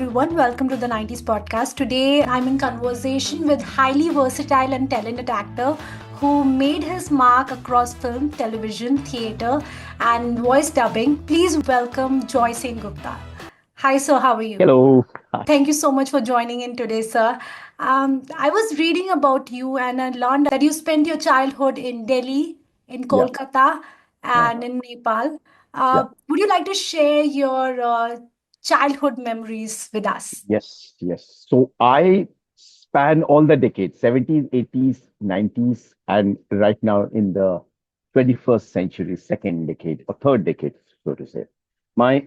everyone. Welcome to the 90s podcast. Today, I'm in conversation with highly versatile and talented actor who made his mark across film, television, theater, and voice dubbing. Please welcome Joy Sengupta. Hi, sir. How are you? Hello. Hi. Thank you so much for joining in today, sir. I was reading about you and I learned that you spent your childhood in Delhi, in Yeah. Kolkata, Uh, and in Nepal. yeah. Would you like to share your childhood memories with us? Yes. Yes. So I span all the decades, 70s, 80s, 90s, and right now in the 21st century, second decade or third decade, so to say. My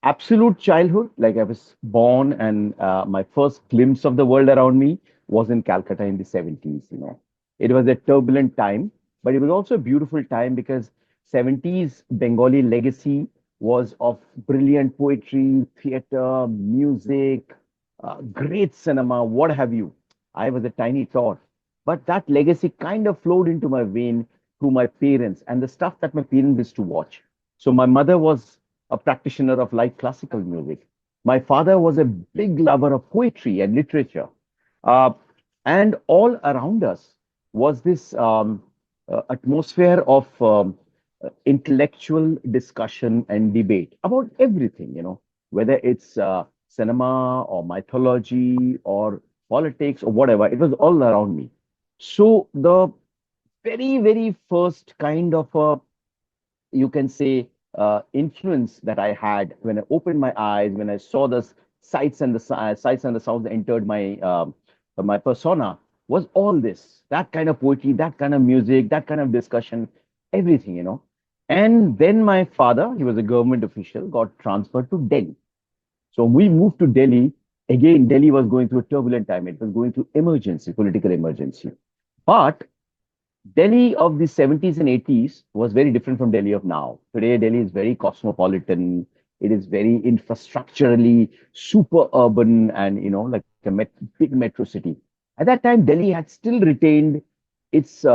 absolute childhood, like I was born and my first glimpse of the world around me was in Calcutta in the 70s. It was a turbulent time, but it was also a beautiful time because 70s Bengali legacy was of brilliant poetry, theater, music, great cinema, what have you. I was a tiny tot, but that legacy kind of flowed into my vein through my parents and the stuff that my parents used to watch. So my mother was a practitioner of light classical music. My father was a big lover of poetry and literature. Uh, and all around us was this atmosphere of intellectual discussion and debate about everything, whether it's cinema or mythology or politics or whatever. It was all around me. So the very, very first kind of you can say influence that I had when I opened my eyes, when I saw the sights and the sounds that entered my persona was all this, that kind of poetry, that kind of music, that kind of discussion, everything. And then my father, he was a government official, got transferred to Delhi. So we moved to Delhi. Again, Delhi was going through a turbulent time. It was going through emergency, political emergency. But Delhi of the 70s and 80s was very different from Delhi of now. Today, Delhi is very cosmopolitan. It is very infrastructurally super urban and, like a big metro city. At that time, Delhi had still retained its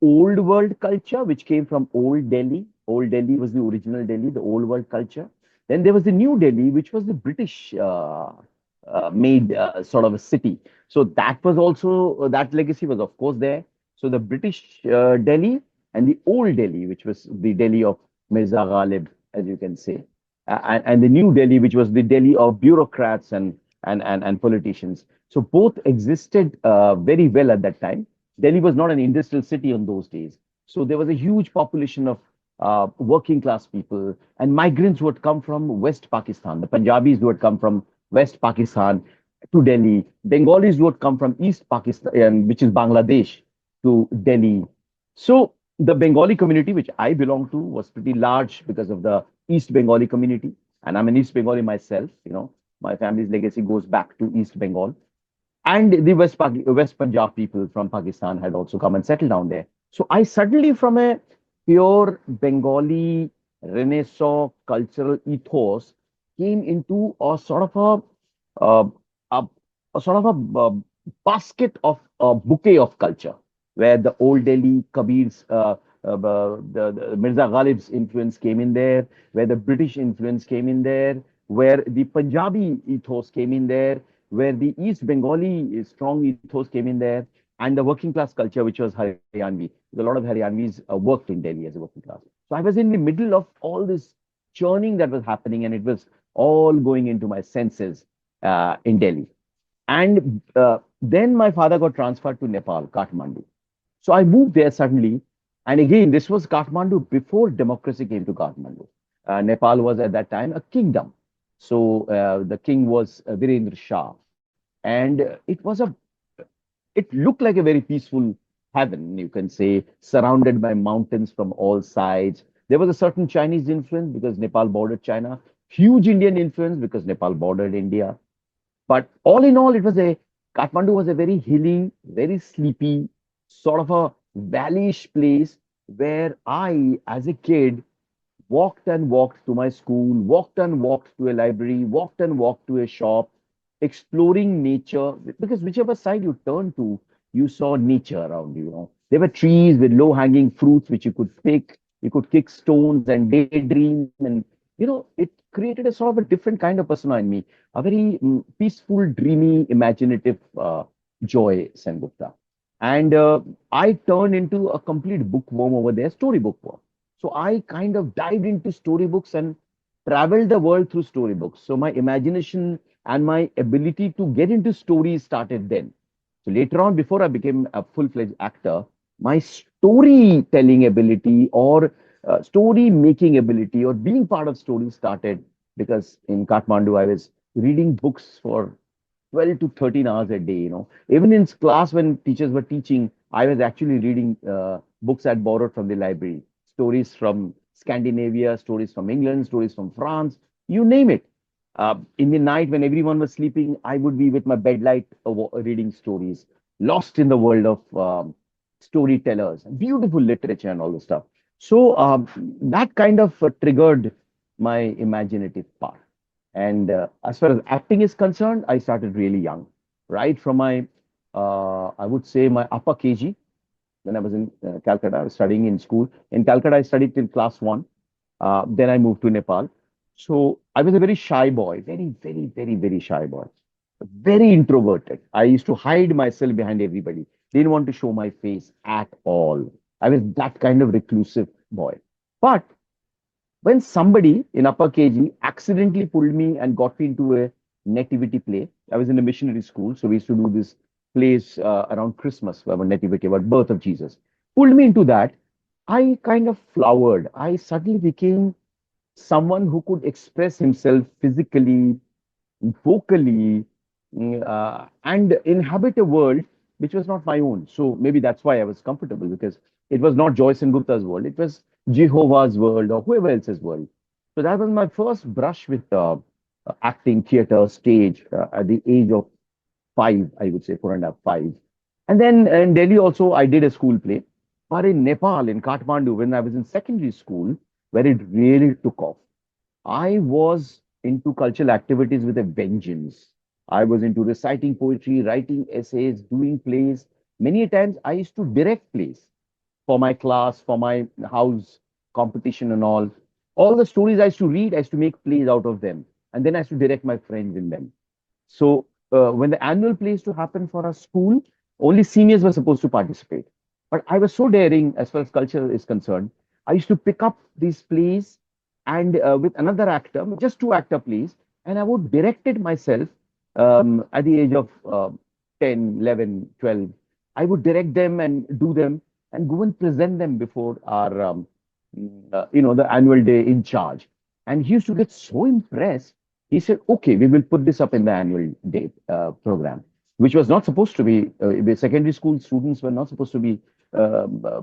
old world culture, which came from old Delhi. Old Delhi was the original Delhi, the old world culture. Then there was the new Delhi, which was the British made sort of a city. So that was also, that legacy was, of course, there. So the British Delhi and the old Delhi, which was the Delhi of Mirza Ghalib, as you can say, and the new Delhi, which was the Delhi of bureaucrats and politicians. So both existed very well at that time. Delhi was not an industrial city on those days. So there was a huge population of working class people and migrants who had come from West Pakistan, the Punjabis who had come from West Pakistan to Delhi, Bengalis who had come from East Pakistan, which is Bangladesh, to Delhi. So the Bengali community, which I belong to, was pretty large because of the East Bengali community. And I'm an East Bengali myself. My family's legacy goes back to East Bengal. And the West Punjab people from Pakistan had also come and settled down there. So I suddenly, from a pure Bengali Renaissance cultural ethos, came into a sort of uh, a, a sort of a basket of a bouquet of culture, where the old Delhi Kabir's the Mirza Ghalib's influence came in there, where the British influence came in there, where the Punjabi ethos came in there, where the East Bengali strong ethos came in there, and the working class culture, which was Haryanvi. A lot of Haryanvis worked in Delhi as a working class. So I was in the middle of all this churning that was happening, and it was all going into my senses in Delhi. And then my father got transferred to Nepal, Kathmandu. So I moved there suddenly. And again, this was Kathmandu before democracy came to Kathmandu. Nepal was at that time a kingdom. So the king was Virendra Shah. And it looked like a very peaceful heaven, you can say, surrounded by mountains from all sides. There was a certain Chinese influence because Nepal bordered China, huge Indian influence because Nepal bordered India. But all in all, Kathmandu was a very hilly, very sleepy, sort of a valleyish place where I, as a kid, walked and walked to my school, walked and walked to a library, walked and walked to a shop, exploring nature. Because whichever side you turned to, you saw nature around you. There were trees with low hanging fruits which you could pick. You could kick stones and daydream and it created a sort of a different kind of persona in me, a very peaceful, dreamy, imaginative joy, Sengupta. And I turned into a complete bookworm over there, storybook worm. So I kind of dived into storybooks and traveled the world through storybooks. So my imagination and my ability to get into stories started then. So later on, before I became a full-fledged actor, my storytelling ability or story making ability or being part of stories started because in Kathmandu, I was reading books for 12 to 13 hours a day. Even in class, when teachers were teaching, I was actually reading books I'd borrowed from the library. Stories from Scandinavia, stories from England, stories from France, you name it. In the night, when everyone was sleeping, I would be with my bedlight reading stories, lost in the world of storytellers, beautiful literature, and all the stuff. So that kind of triggered my imaginative part. And as far as acting is concerned, I started really young, right from I would say my upper KG. When I was in Calcutta, I was studying in school. In Calcutta, I studied till class one. Then I moved to Nepal. So I was a very shy boy, very, very, very, very shy boy, very introverted. I used to hide myself behind everybody, didn't want to show my face at all. I was that kind of reclusive boy. But when somebody in upper KG accidentally pulled me and got me into a nativity play, I was in a missionary school, so we used to do this plays around Christmas about nativity, about birth of Jesus. Pulled me into that. I kind of flowered. I suddenly became someone who could express himself physically, vocally, and inhabit a world which was not my own. So maybe that's why I was comfortable because it was not Joyce and Gupta's world. It was Jehovah's world or whoever else's world. So that was my first brush with acting, theater, stage at the age of 5, I would say, 4.5, 5. And then in Delhi also, I did a school play. But in Nepal, in Kathmandu, when I was in secondary school, where it really took off, I was into cultural activities with a vengeance. I was into reciting poetry, writing essays, doing plays. Many times I used to direct plays for my class, for my house competition and all. All the stories I used to read, I used to make plays out of them. And then I used to direct my friends in them. So when the annual play used to happen for our school, only seniors were supposed to participate. But I was so daring as far as culture is concerned. I used to pick up these plays and with another actor, just two actor plays, and I would direct it myself at the age of 10, 11, 12. I would direct them and do them and go and present them before our, the annual day in charge. And he used to get so impressed. He said, okay, we will put this up in the annual day program, which was not supposed to be, the secondary school students were not supposed to be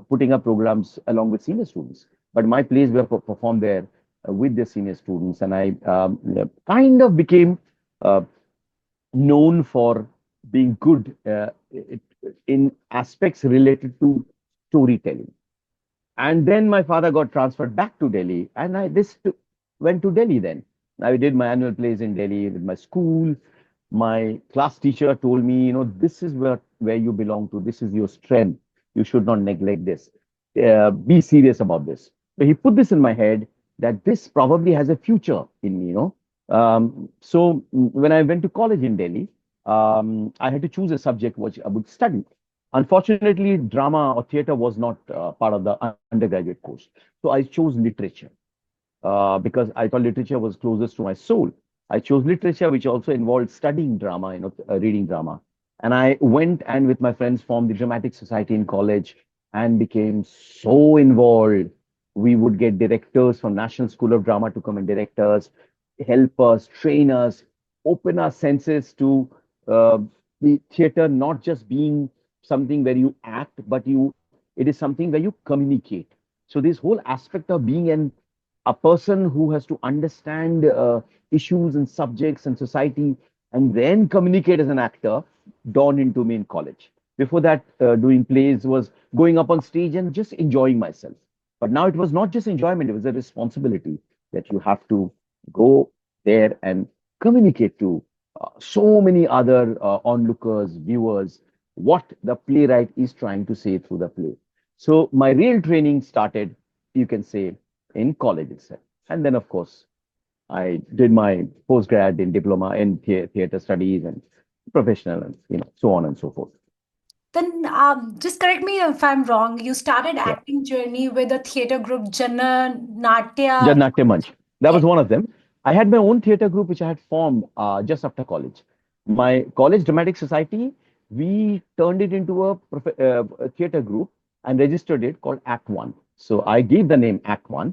putting up programs along with senior students. But my plays were performed there with the senior students. And I kind of became uh, known for being good in aspects related to storytelling. And then my father got transferred back to Delhi, and went to Delhi then. I did my annual plays in Delhi with my school. My class teacher told me, this is where you belong to. This is your strength. You should not neglect this. Be serious about this. So he put this in my head that this probably has a future in me. So when I went to college in Delhi, I had to choose a subject which I would study. Unfortunately, drama or theater was not part of the undergraduate course. So I chose literature because I thought literature was closest to my soul. I chose literature, which also involved studying drama, reading drama. And I went and with my friends formed the Dramatic Society in college and became so involved. We would get directors from National School of Drama to come and direct us, help us, train us, open our senses to uh, the theater not just being something where you act, but it is something where you communicate. So this whole aspect of being a person who has to understand issues and subjects and society and then communicate as an actor dawned into me in college. Before that, doing plays was going up on stage and just enjoying myself. But now it was not just enjoyment, it was a responsibility that you have to go there and communicate to so many other onlookers, viewers, what the playwright is trying to say through the play. So my real training started, you can say, in college itself. And then, of course, I did my postgrad in diploma in theater studies and professional and so on and so forth. Then just correct me if I'm wrong. You started Yeah. acting journey with a theater group, Jana Natya. Jannatya Manch. That Yes. was one of them. I had my own theater group which I had formed just after college. My college dramatic society, we turned it into a theater group and registered it called Act One. So I gave the name Act One.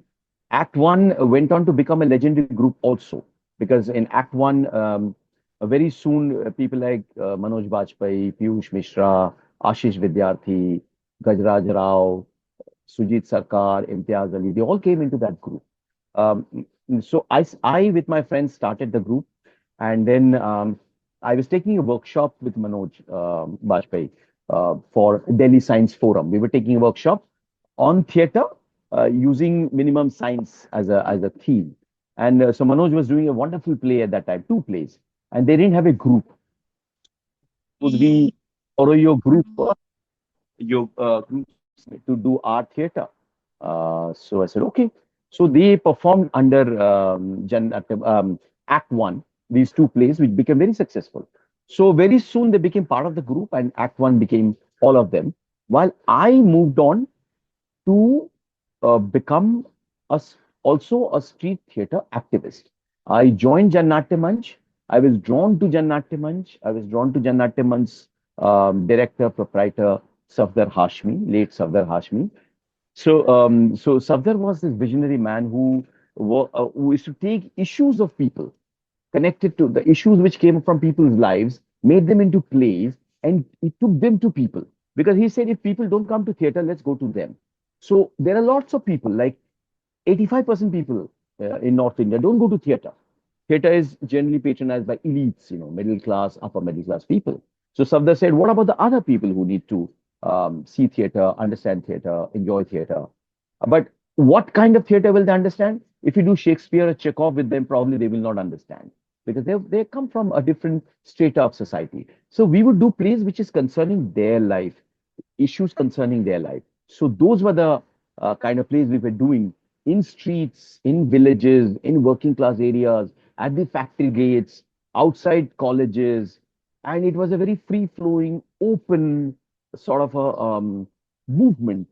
Act One went on to become a legendary group also, because in Act One, very soon people like Manoj Bajpayee, Piyush Mishra, Ashish Vidyarthi, Gajraj Rao, Sujit Sarkar, Imtiaz Ali, they all came into that group. Um, so I, with my friends, started the group, and then I was taking a workshop with Manoj Bajpayee for Delhi Science Forum. We were taking a workshop on theatre using minimum science as a theme, and so Manoj was doing a wonderful play at that time, two plays, and they didn't have a group. Would we borrow your group? Your to do art theater. So I said, okay. So they performed under Act One, these two plays, which became very successful. So very soon they became part of the group, and Act One became all of them. While I moved on to become also a street theater activist. I joined Jannatya Manch. I was drawn to Jannatya Manch. I was drawn to Jannatya Manch's director, proprietor, Safdar Hashmi, late Safdar Hashmi. So Safdar was this visionary man who used to take issues of people, connected to the issues which came from people's lives, made them into plays, and he took them to people. Because he said, if people don't come to theater, let's go to them. So there are lots of people, like 85% people in North India don't go to theater. Theater is generally patronized by elites, middle class, upper middle class people. So Safdar said, what about the other people who need to see theater, understand theater, enjoy theater? But what kind of theater will they understand? If you do Shakespeare or Chekhov with them, probably they will not understand, because they come from a different strata of society. So we would do plays which is concerning their life, issues concerning their life. So those were the kind of plays we were doing in streets, in villages, in working class areas, at the factory gates, outside colleges. And it was a very free flowing, open sort of a movement,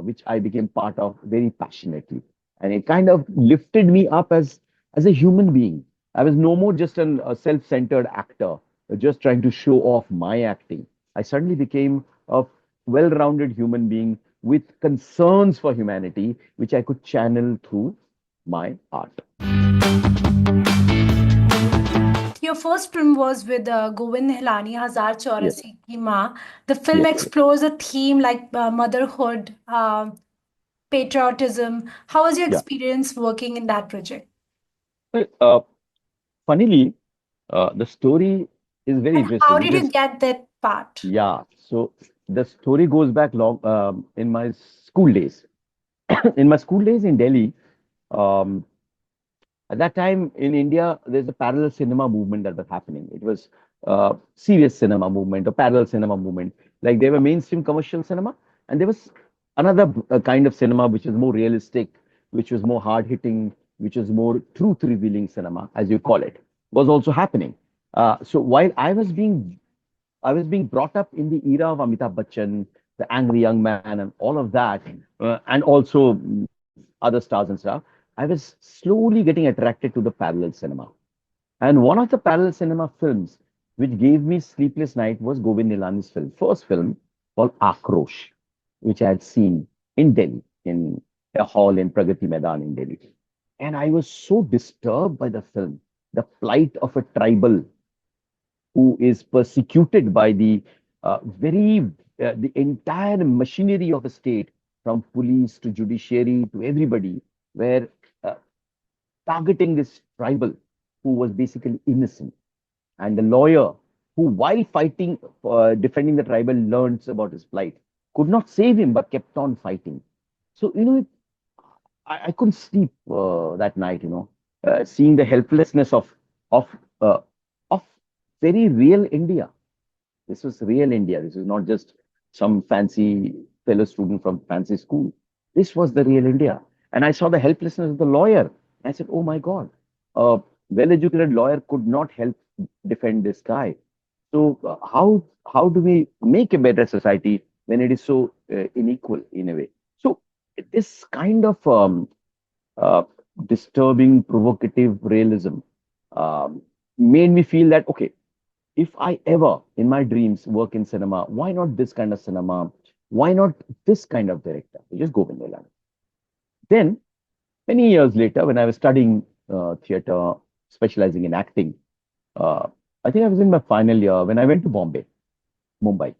which I became part of very passionately. And it kind of lifted me up as a human being. I was no more just a self centered actor, just trying to show off my acting. I suddenly became a well rounded human being with concerns for humanity, which I could channel through my art. Your first film was with Govind Nihalani, Hazaar Yes, Chaurasi Ki Maa. The film yes, yes. explores a theme like motherhood, patriotism. How was your Yeah. experience working in that project? Well, funnily, the story is very And how interesting did you because, get that part? yeah, so the story goes back long in my school days. In my school days in Delhi, um, at that time in India, there's a parallel cinema movement that was happening. It was serious cinema movement, a parallel cinema movement. Like there were mainstream commercial cinema, and there was another kind of cinema which was more realistic, which was more hard hitting, which was more truth revealing cinema, as you call it, was also happening. So while I was being brought up in the era of Amitabh Bachchan, the angry young man, and all of that, and also other stars and stuff. I was slowly getting attracted to the parallel cinema. And one of the parallel cinema films which gave me sleepless night was Govind Nilani's first film called Akrosh, which I had seen in Delhi, in a hall in Pragati Maidan in Delhi. And I was so disturbed by the film, the plight of a tribal who is persecuted by the entire machinery of a state, from police to judiciary to everybody, were uh, targeting this tribal who was basically innocent. And the lawyer who, while fighting, defending the tribal, learns about his plight, could not save him but kept on fighting. So, I couldn't sleep that night, seeing the helplessness of uh, of very real India. This was real India. This is not just some fancy fellow student from fancy school. This was the real India. And I saw the helplessness of the lawyer. I said, oh my God. A well-educated lawyer could not help defend this guy. So how do we make a better society when it is so unequal in a way? So this kind of uh, disturbing, provocative realism um, made me feel that okay, if I ever in my dreams work in cinema, why not this kind of cinema? Why not this kind of director? Which is Govind Nihalani. Then many years later, when I was studying theater, specializing in acting, uh, I think I was in my final year when I went to Bombay, Mumbai.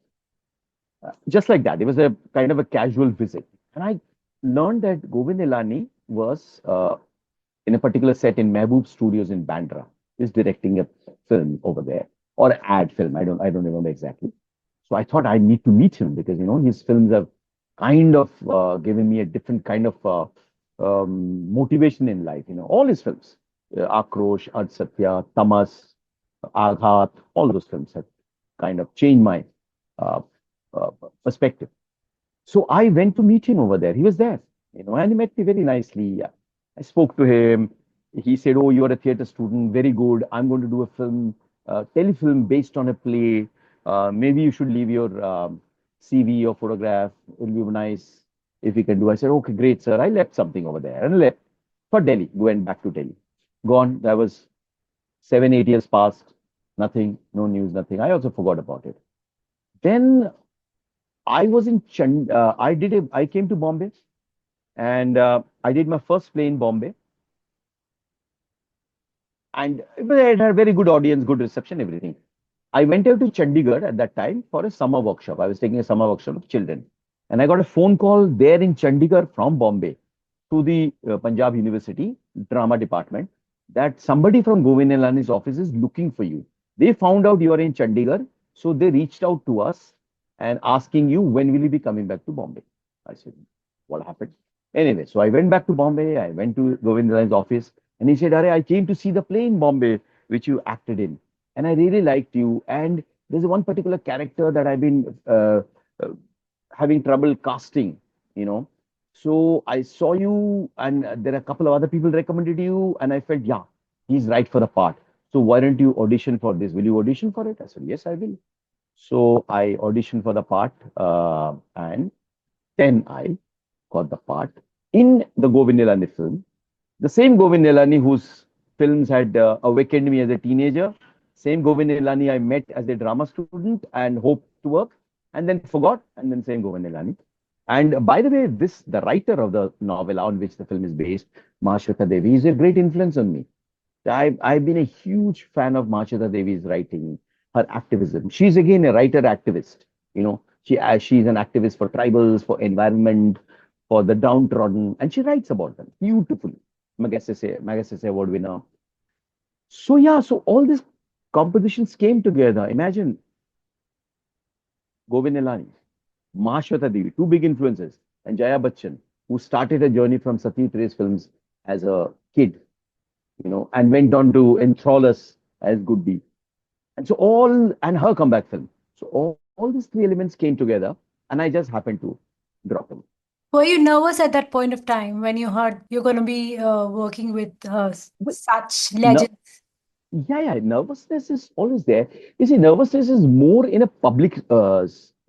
Just like that, it was a kind of a casual visit, and I learned that Govind Nihalani was in a particular set in Mehboob Studios in Bandra. He's directing a film over there or an ad film. I don't remember exactly. So I thought I need to meet him because his films have kind of given me a different kind of motivation in life. All his films, Akrosh, Ad Satya, Tamas, Aghat, all those films have kind of changed my uh, uh, perspective. So I went to meet him over there. He was there, and he met me very nicely. I spoke to him. He said, "Oh, you are a theater student. Very good. I'm going to do a film, telefilm based on a play. Maybe you should leave your CV or photograph. It will be nice if you can do." I said, "Okay, great, sir." I left something over there and left for Delhi. Went back to Delhi. Gone. That was 7, 8 years passed. Nothing. No news. Nothing. I also forgot about it. Then I was in Chand. I came to Bombay and I did my first play in Bombay, and it had a very good audience, good reception, everything. I went out to Chandigarh at that time for a summer workshop. I was taking a summer workshop with children, and I got a phone call there in Chandigarh from Bombay to the Punjab University drama department that somebody from Govind Nihalani's office is looking for you. They found out you are in Chandigarh, so they reached out to us and asking you when will you be coming back to Bombay. I said, what happened? Anyway, so I went back to Bombay. I went to Govind Nihalani's office, and he said, "Are I came to see the play in Bombay which you acted in, and I really liked you. And there's one particular character that I've been uh, having trouble casting, you know." So I saw you, and there are a couple of other people recommended you, and I felt, yeah, he's right for the part. So why don't you audition for this? Will you audition for it? I said, yes, I will. So I auditioned for the part, and then I got the part in the Govind Nihalani film. The same Govind Nihalani whose films had awakened me as a teenager, same Govind Nihalani I met as a drama student and hoped to work, and then forgot, and then same Govind Nihalani. And by the way, the writer of the novel on which the film is based, Mahashweta Devi, is a great influence on me. I've been a huge fan of Mahashweta Devi's writing, her activism. She's again a writer activist. She's an activist for tribals, for environment, for the downtrodden, and she writes about them beautifully. Magsaysay Award winner. So yeah, so all these compositions came together. Imagine Govind Nihalani, Mahashweta Devi, two big influences, and Jaya Bachchan, who started a journey from Sati Trace films as a kid, and went on to enthrall us as Goody. And so and her comeback film. So all these three elements came together, and I just happened to drop in. Were you nervous at that point of time when you heard you're going to be working with But such no, legends? yeah, nervousness is always there. You see, nervousness is more in a public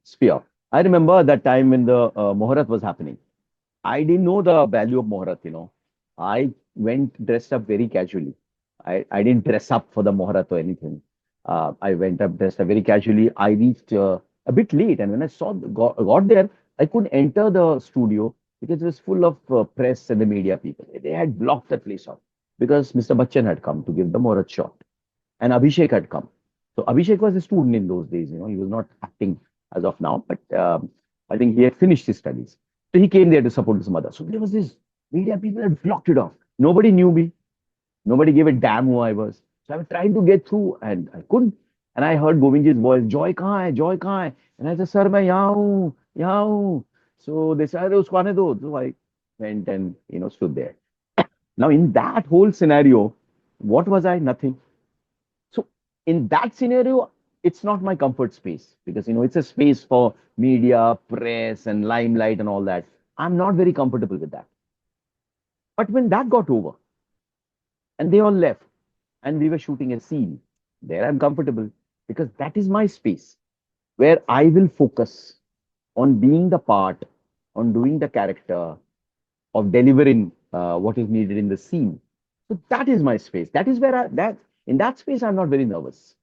sphere. I remember that time when the Moharat was happening. I didn't know the value of Moharat. I went dressed up very casually. I didn't dress up for the Moharat or anything. I went up dressed up very casually. I reached a bit late, and when I got there, I couldn't enter the studio because it was full of press and the media people. They had blocked that place off because Mr. Bachchan had come to give the Moharat shot, and Abhishek had come. So Abhishek was a student in those days. He was not acting as of now, but I think he had finished his studies. So he came there to support his mother. So there was this media people had blocked it off. Nobody knew me. Nobody gave a damn who I was. So I was trying to get through and I couldn't. And I heard Govindji's voice, Joy kahan hai? Joy kahan hai? And I said, Sir, main yahan hu, yahan hu. So they said, "Arey, usko aane do." So I went and, stood there. Now, in that whole scenario, what was I? Nothing. So in that scenario, it's not my comfort space because it's a space for media, press, and limelight and all that. I'm not very comfortable with that. But when that got over, and they all left, and we were shooting a scene. There I'm comfortable because that is my space where I will focus on being the part, on doing the character, of delivering what is needed in the scene. So that is my space. That is where that in that space I'm not very nervous.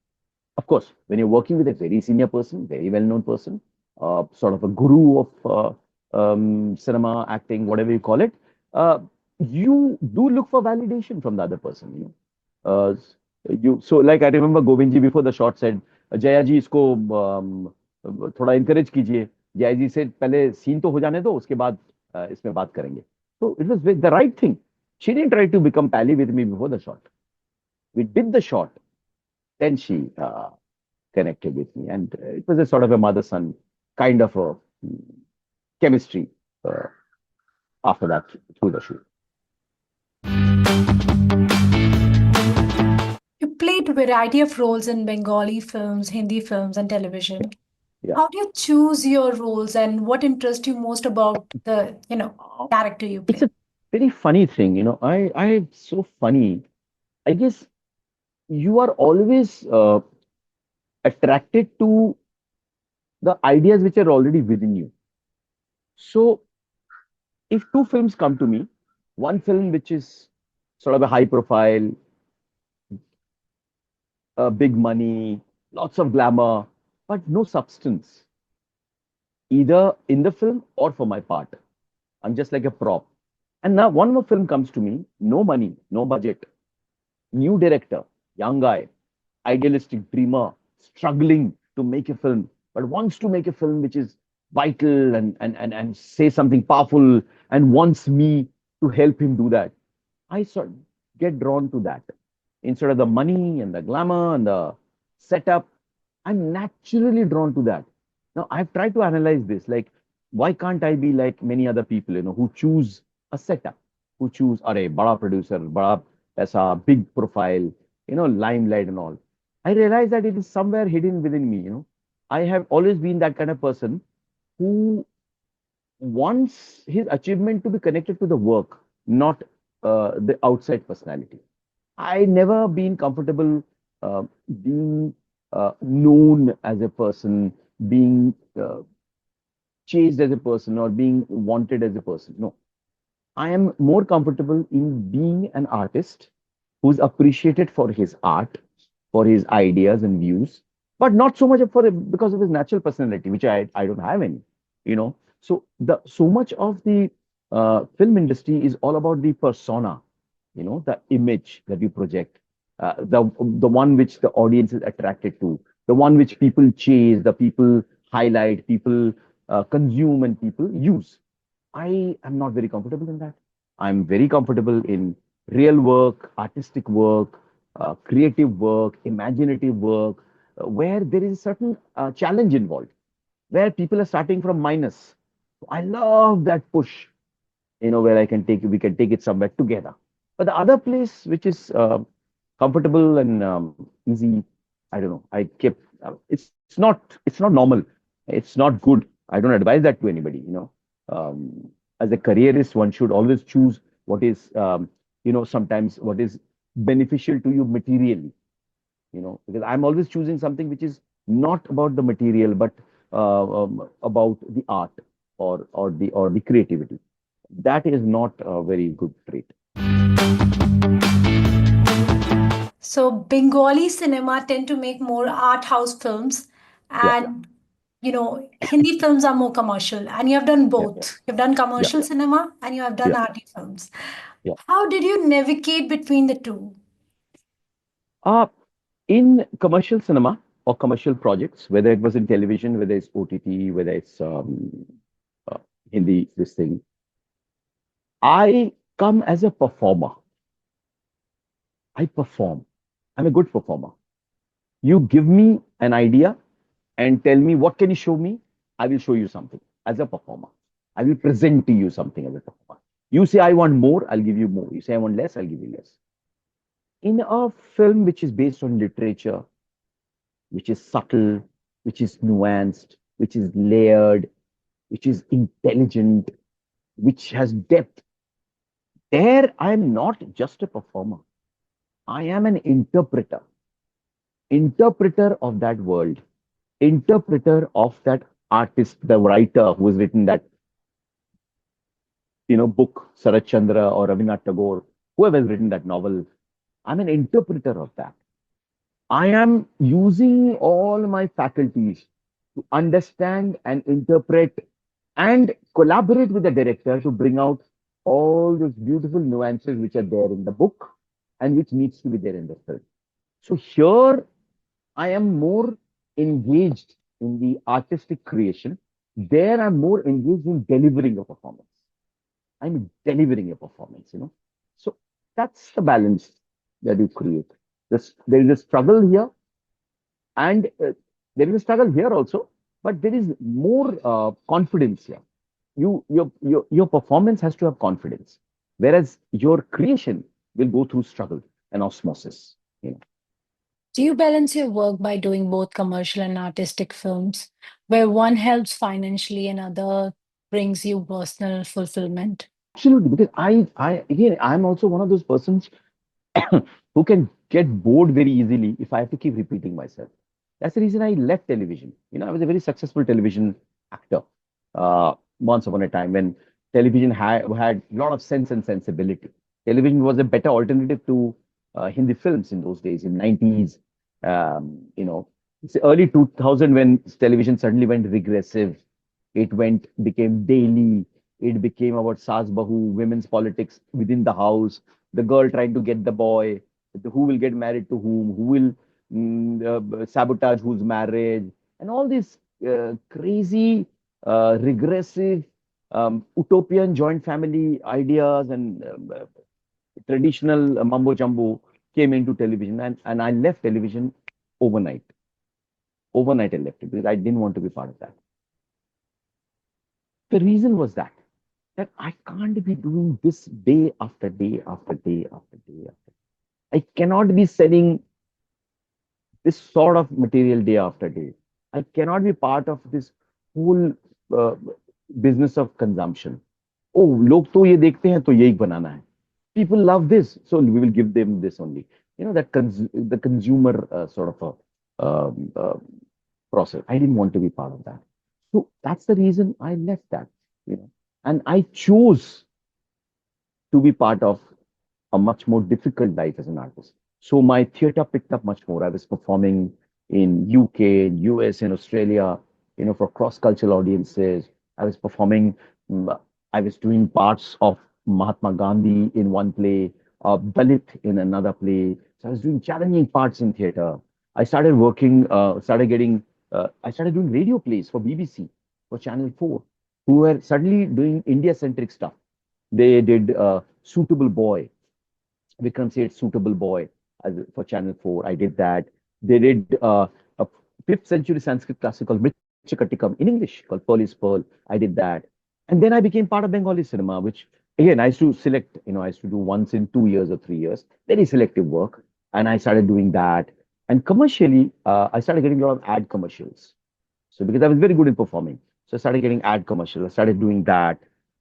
Of course, when you're working with a very senior person, very well-known person, sort of a guru of cinema, acting, whatever you call it, uh, you do look for validation from the other person. You so like I remember Govindji before the shot said, Jaya जी इसको थोड़ा encourage कीजिए. जया जी said पहले scene तो हो जाने दो, उसके बाद इसमें बात करेंगे. So it was the right thing. She didn't try to become pally with me before the shot. We did the shot. Then she connected with me. And it was a sort of a mother son kind of a chemistry uh, after that through the shoot. You played a variety of roles in Bengali films, Hindi films, and Yeah. television. Yeah. How do you choose your roles and what interests you most about the Uh, character you It's play? a very funny thing, I'm so funny. I guess you are always attracted to the ideas which are already within you. So if two films come to me, one film which is sort of a high profile, big money, lots of glamour, but no substance, either in the film or for my part. I'm just like a prop. And now one more film comes to me, no money, no budget, new director, young guy, idealistic dreamer, struggling to make a film, but wants to make a film which is vital and say something powerful and wants me to help him do that. I sort of get drawn to that. Instead of the money and the glamour and the setup, I'm naturally drawn to that. Now, I've tried to analyze this. Like, why can't I be like many other people, who choose a setup, who choose, a bada producer, bada paisa, big profile, limelight and all. I realize that it is somewhere hidden within me. I have always been that kind of person who wants his achievement to be connected to the work, not the outside personality. I never been comfortable being known as a person, being chased as a person, or being wanted as a person. No, I am more comfortable in being an artist who's appreciated for his art, for his ideas and views, but not so much because of his natural personality, which I don't have any. So the so much of the film industry is all about the persona, the image that you project, the one which the audience is attracted to, the one which people chase, the people highlight, people consume, and people use. I am not very comfortable in that. I'm very comfortable in real work, artistic work, creative work, imaginative work, where there is a certain challenge involved, where people are starting from minus. I love that push, where we can take it somewhere together. But the other place, which is comfortable and easy, I don't know. It's not normal. It's not good. I don't advise that to anybody. As a careerist, one should always choose what is, sometimes what is beneficial to you materially. Because I'm always choosing something which is not about the material, but about the art or the creativity. That is not a very good trait. So Bengali cinema tend to make more art house films, Yeah, and Hindi films are more commercial. And you have done yeah, both. You've done yeah, commercial cinema and you have done yeah, arty films. yeah. How did you navigate between the two? Uh, in commercial cinema or commercial projects, whether it was in television, whether it's OTT, whether it's uh, Hindi, this thing, I come as a performer. I perform. I'm a good performer. You give me an idea and tell me what can you show me. I will show you something as a performer. I will present to you something as a performer. You say I want more, I'll give you more. You say I want less, I'll give you less. In a film which is based on literature, which is subtle, which is nuanced, which is layered, which is intelligent, which has depth, there I am not just a performer. I am an interpreter of that world, interpreter of that artist, the writer who has written that, book, Sarat Chandra or Rabindranath Tagore, whoever has written that novel. I'm an interpreter of that. I am using all my faculties to understand and interpret and collaborate with the director to bring out all those beautiful nuances which are there in the book and which needs to be there in the film. So here I am more engaged in the artistic creation. There I'm more engaged in delivering a performance. I'm delivering a performance. So that's the balance that you create. There is a struggle here, and there is a struggle here also, but there is more confidence here. Your performance has to have confidence, whereas your creation will go through struggle and osmosis. Do you balance your work by doing both commercial and artistic films, where one helps financially and other brings you personal fulfillment? Absolutely, because I again, I'm also one of those persons who can get bored very easily if I have to keep repeating myself. That's the reason I left television. I was a very successful television actor once upon a time when television had a lot of sense and sensibility. Television was a better alternative to Hindi films in those days, in 90s. It's early 2000 when television suddenly went regressive. Became daily. It became about Saas Bahu, women's politics within the house, the girl trying to get the boy, who will get married to whom, who will sabotage whose marriage, and all these crazy, regressive, utopian joint family ideas and traditional mumbo jumbo came into television. And I left television overnight. Overnight, I left it because I didn't want to be part of that. The reason was that I can't be doing this day after day after day after day after. I cannot be selling this sort of material day after day. I cannot be part of this whole uh, business of consumption. Oh, लोग तो ये देखते हैं तो यही बनाना है. People love this, so we will give them this only. The consumer sort of a process. I didn't want to be part of that. So that's the reason I left that. And I chose to be part of a much more difficult life as an artist. So my theater picked up much more. I was performing in UK, in US, in Australia, for cross-cultural audiences. I was performing, I was doing parts of Mahatma Gandhi in one play, Dalit in another play. So I was doing challenging parts in theater. I started working, I started doing radio plays for BBC, for Channel 4, who were suddenly doing India-centric stuff. They did Suitable Boy, Vikram said Suitable Boy for Channel 4. I did that. They did a 5th century Sanskrit classic called Mritchakatikam in English called Pearl is Pearl. I did that. And then I became part of Bengali cinema, which again, I used to select, I used to do once in 2 years or 3 years, very selective work. And I started doing that. And commercially, I started getting a lot of ad commercials. So because I was very good in performing, so I started getting ad commercials. I started doing that.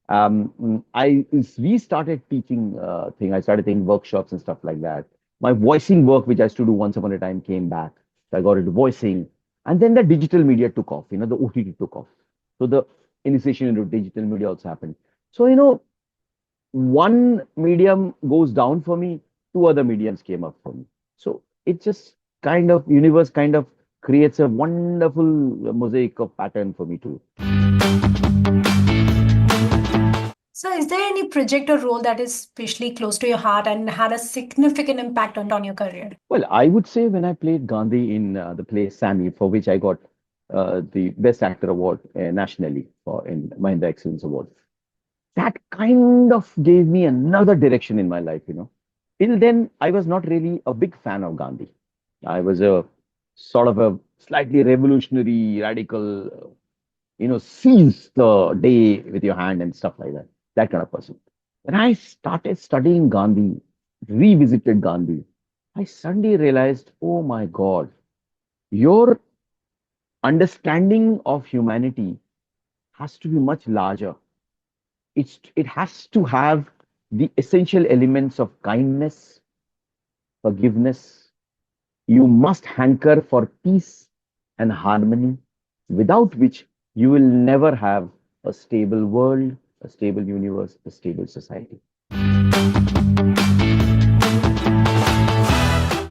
I restarted teaching thing. I started taking workshops and stuff like that. My voicing work, which I used to do once upon a time, came back. So I got into voicing, and then the digital media took off. The OTT took off. So the initiation into digital media also happened. So one medium goes down for me, two other mediums came up for me. So it just kind of universe kind of creates a wonderful mosaic of pattern for me too. So, is there any project or role that is especially close to your heart and had a significant impact on your career? Well, I would say when I played Gandhi in the play Sammy, for which I got the Best Actor award nationally in Mahinda Excellence Award, that kind of gave me another direction in my life. Till then, I was not really a big fan of Gandhi. I was a sort of a slightly revolutionary, radical, seize the day with your hand and stuff like that kind of person. When I started studying Gandhi, revisited Gandhi, I suddenly realized, oh my God, your understanding of humanity has to be much larger. It has to have the essential elements of kindness, forgiveness. You must hanker for peace and harmony, without which you will never have a stable world, a stable universe, a stable society.